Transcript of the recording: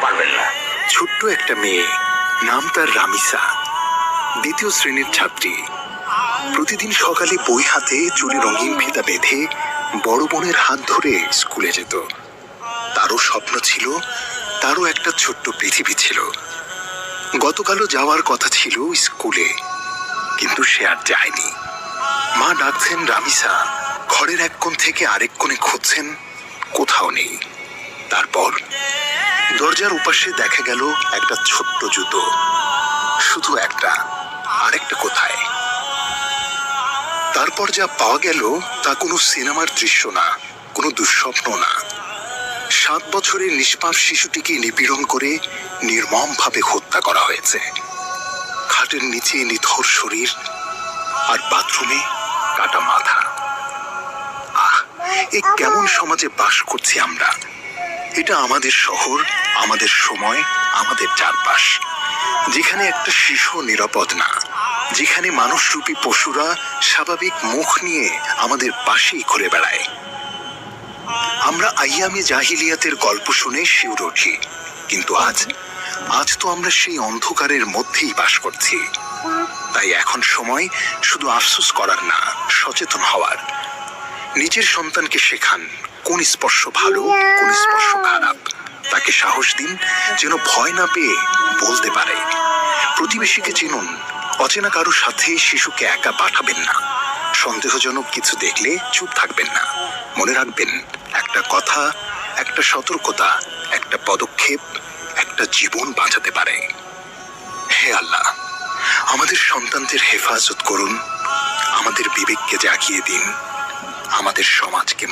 পারবেন না। ছোট্ট একটা মেয়ে, নাম তার রামিসা, দ্বিতীয় শ্রেণীর ছাত্রী। প্রতিদিন সকালে বই হাতে চুলে রঙিন ফিতা বেঁধে বড় বোনের হাত ধরে স্কুলে যেত। তারও স্বপ্ন ছিল, তারও একটা ছোট্ট পৃথিবী ছিল। গতকালও যাওয়ার কথা ছিল স্কুলে, কিন্তু সে আর যায়নি। মা ডাকছেন রামিসা, ঘরের এক কোণ থেকে আরেক কোণে খুঁজছেন, কোথাও নেই। তারপর দরজার উপাশে দেখা গেল একটা ছোট্ট জুতো, শুধু একটা, আরেকটা কোথায়। তারপর যা পাওয়া গেল তা কোনো সিনেমার দৃশ্য না, কোনো দুঃস্বপ্ন না। 7 বছরের নিষ্পাপ শিশুটিকে নিপীড়ন করে নির্মমভাবে হত্যা করা হয়েছে। খাটের নিচে নিথর শরীর, আর বাথরুমে কাটা মাথা। আহ, এ কেমন সমাজে বাস করছি আমরা! এটা আমাদের শহর, আমাদের সময়, আমাদের চারপাশ, যেখানে একটা শিশু নিরাপদ না, যেখানে মানুষরূপী পশুরা স্বাভাবিক মুখ নিয়ে আমাদের পাশেই ঘুরে বেড়ায়। আমরা আইয়ামে জাহিলিয়াতের গল্প শুনে শিউরে উঠি, কিন্তু আজ তো আমরা সেই অন্ধকারের মধ্যেই বাস করছি। তাই এখন সময় শুধু আফসোস করার না, সচেতন হওয়ার। নিজের সন্তানকে শেখান কোন স্পর্শ ভালো, কোন স্পর্শ খারাপ। তাকে সাহস দিন যেন ভয় না পেয়ে বলতে পারে। প্রতিবেশীকে চিনুন, অচেনা কারো সাথে শিশুকে একা পাঠাবেন না। সন্দেহজনক কিছু দেখলে চুপ থাকবেন না। মনে রাখবেন, একটা কথা, একটা সতর্কতা, একটা পদক্ষেপ একটা জীবন বাঁচাতে পারে। হে আল্লাহ, আমাদের সন্তানদের হেফাজত করুন, আমাদের বিবেককে জাগিয়ে দিন, আমাদের সমাজকে